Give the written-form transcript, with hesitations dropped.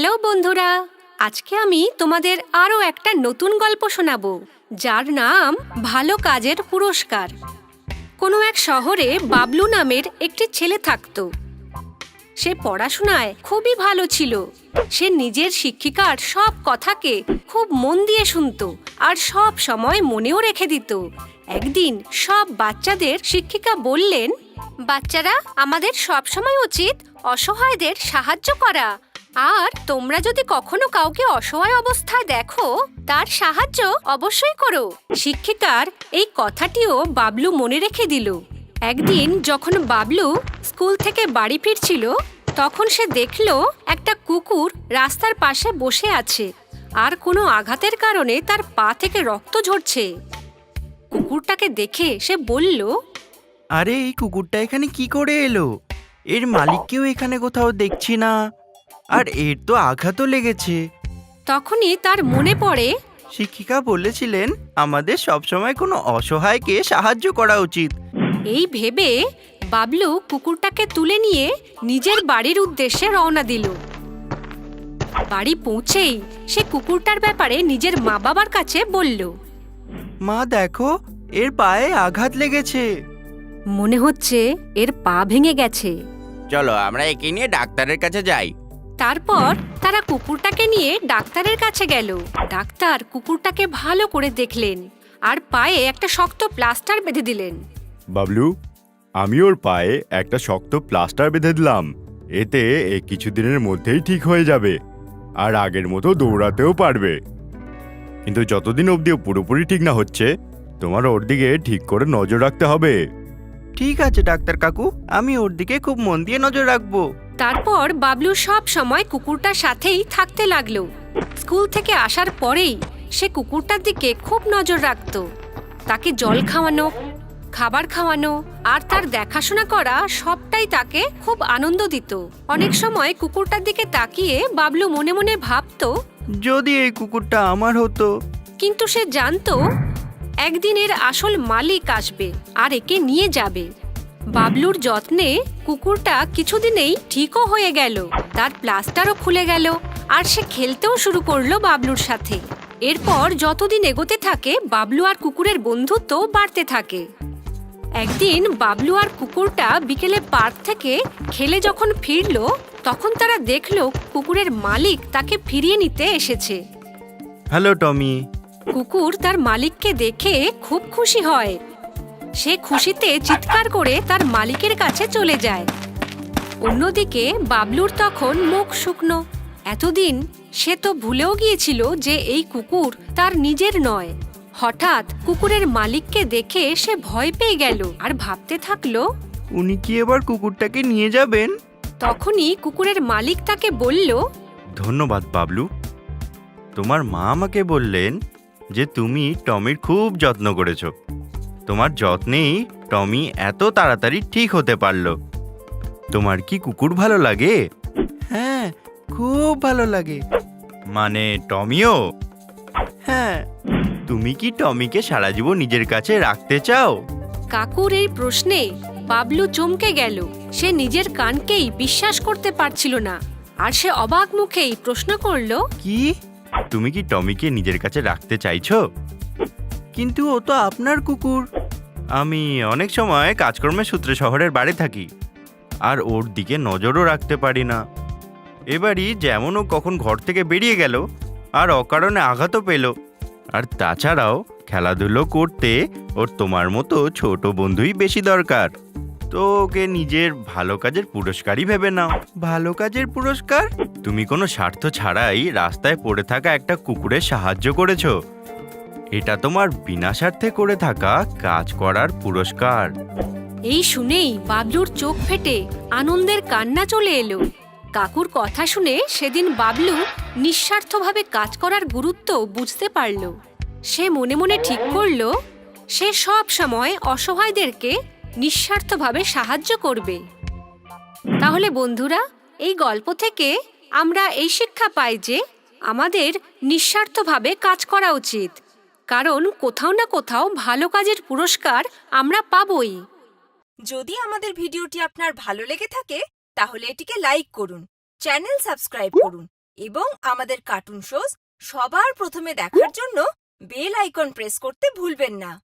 Hello বন্ধুরা, আজকে আমি তোমাদের আরও একটা নতুন গল্প শোনাবো, যার নাম ভালো কাজের পুরস্কার। কোনো এক শহরে বাবলু নামের একটি ছেলে থাকতো। সে পড়াশোনায় খুবই ভালো ছিল। সে নিজের শিক্ষিকার সব কথাকে খুব মন দিয়ে শুনতো আর সব সময় মনেও রেখে দিত। একদিন সব বাচ্চাদের শিক্ষিকা বললেন, বাচ্চারা, আমাদের সব সময় উচিত অসহায়দের সাহায্য করা। আর তোমরা যদি কখনো কাউকে অসহায় অবস্থায় দেখো, তার সাহায্য অবশ্যই করো। শিক্ষিকার এই কথাটিও বাবলু মনে রেখে দিল। একদিন যখন বাবলু স্কুল থেকে বাড়ি ফিরছিল, তখন সে দেখল একটা কুকুর রাস্তার পাশে বসে আছে আর কোনো আঘাতের কারণে তার পা থেকে রক্ত ঝরছে। কুকুরটাকে দেখে সে বলল, আরে, এই কুকুরটা এখানে কি করে এলো? এর মালিককেও এখানে কোথাও দেখছি না, আর এর তো আঘাতও লেগেছে। তখনই তার মনে পড়ে, শিক্ষিকা বলেছিলেন আমাদের সবসময় কোনো অসহায়কে সাহায্য করা উচিত। এই ভেবে বাবলু কুকুরটাকে তুলে নিয়ে নিজের বাড়ির উদ্দেশ্যে রওনা দিল। বাড়ি পৌঁছেই সে কুকুরটার ব্যাপারে নিজের মা বাবার কাছে বলল। মা, দেখো, এর পায়ে আঘাত লেগেছে। মনে হচ্ছে এর পা ভেঙে গেছে। চলো আমরা একে নিয়ে ডাক্তারের কাছে যাই। তারপর তারা কুকুরটাকে নিয়ে ডাক্তারের কাছে গেল। ডাক্তার কুকুরটাকে ভালো করে দেখলেন আর পায়ে একটা শক্ত প্লাস্টার বেঁধে দিলেন। বাবলু, আমি ওর পায়ে একটা শক্ত প্লাস্টার বেঁধে দিলাম। এতে কিছুদিনের মধ্যেই ঠিক হয়ে যাবে আর আগের মতো দৌড়াতেও পারবে। কিন্তু যতদিন অবধি ও পুরোপুরি ঠিক না হচ্ছে, তোমার ওর দিকে ঠিক করে নজর রাখতে হবে। ঠিক আছে ডাক্তার কাকু, আমি ওর দিকে খুব মন দিয়ে নজর রাখবো। তারপর বাবলু সব সময় কুকুরটার সাথেই থাকতে লাগলো। স্কুল থেকে আসার পরেই সে কুকুরটার দিকে খুব নজর রাখত। তাকে জল খাওয়ানো, খাবার খাওয়ানো আর তার দেখাশোনা করা সবটাই তাকে খুব আনন্দ দিত। অনেক সময় কুকুরটার দিকে তাকিয়ে বাবলু মনে মনে ভাবতো, যদি এই কুকুরটা আমার হতো। কিন্তু সে জানতো একদিন এর আসল মালিক আসবে আর একে নিয়ে যাবে। বাবলুর যত্নে কুকুরটা কিছুদিনেই ঠিকও হয়ে গেল, তার প্লাস্টারও খুলে গেল আর সে খেলতেও শুরু করলো বাবলুর সাথে। এরপর যতদিন এগোতে থাকে, বাবলু আর কুকুরের বন্ধুত্ব বাড়তে থাকে। একদিন বাবলু আর কুকুরটা বিকেলে পার্ক থেকে খেলে যখন ফিরল, তখন তারা দেখলো কুকুরের মালিক তাকে ফিরিয়ে নিতে এসেছে। হ্যালো টমি। কুকুর তার মালিককে দেখে খুব খুশি হয়। সে খুশিতে চিৎকার করে তার মালিকের কাছে চলে যায়। অন্যদিকে বাবলুর তখন মুখ শুকনো। এতদিন সে তো ভুলেও গিয়েছিল যে এই কুকুর তার নিজের নয়। হঠাৎ কুকুরের মালিককে দেখে সে ভয় পেয়ে গেল আর ভাবতে থাকলো, উনি কি এবার কুকুরটাকে নিয়ে যাবেন? তখনই কুকুরের মালিক তাকে বলল, ধন্যবাদ বাবলু। তোমার মা আমাকে বললেন যে তুমি টমির খুব যত্ন করেছো। তোমার যত্নেই টমি এত তাড়াতাড়ি ঠিক হতে পারলো। তোমার কি কুকুর ভালো লাগে? হ্যাঁ, খুব ভালো লাগে। মানে টমিও? হ্যাঁ। তুমি কি টমিকে সারা জীবন নিজের কাছে রাখতে চাও? কাকুর এই প্রশ্নে বাবলু চমকে গেল। সে নিজের কানকেই বিশ্বাস করতে পারছিল না আর সে অবাক মুখেই প্রশ্ন করলো, কি? তুমি কি টমিকে নিজের কাছে রাখতে চাইছো? কিন্তু ও তো আপনার কুকুর। আমি অনেক সময় কাজকর্মের সূত্রে শহরের বাইরে থাকি আর ওর দিকে নজরও রাখতে পারি না। এবারই যেমন ও কখন ঘর থেকে বেরিয়ে গেল আর অকারণে আঘাতও পেল। আর তাছাড়াও খেলাধুলো করতে ওর তোমার মতো ছোট বন্ধুই বেশি দরকার। তো ওকে নিজের ভালো কাজের পুরস্কারই ভেবে নাও। ভালো কাজের পুরস্কার? তুমি কোনো স্বার্থ ছাড়াই রাস্তায় পড়ে থাকা একটা কুকুরের সাহায্য করেছো। এটা তোমার বিনা স্বার্থে করে থাকা কাজ করার পুরস্কার। এই শুনেই বাবলুর চোখ ফেটে আনন্দের কান্না চলে এলো। কাকুর কথা শুনে সেদিন বাবলু নিঃস্বার্থভাবে কাজ করার গুরুত্ব বুঝতে পারল। সে মনে মনে ঠিক করলো সে সব সময় অসহায়দেরকে নিঃস্বার্থভাবে সাহায্য করবে। তাহলে বন্ধুরা, এই গল্প থেকে আমরা এই শিক্ষা পাই যে আমাদের নিঃস্বার্থভাবে কাজ করা উচিত, কারণ কোথাও না কোথাও ভালো কাজের পুরস্কার আমরা পাবই। যদি আমাদের ভিডিওটি আপনার ভালো লেগে থাকে, তাহলে এটিকে লাইক করুন, চ্যানেল সাবস্ক্রাইব করুন এবং আমাদের কার্টুন শোজ সবার প্রথমে দেখার জন্য বেল আইকন প্রেস করতে ভুলবেন না।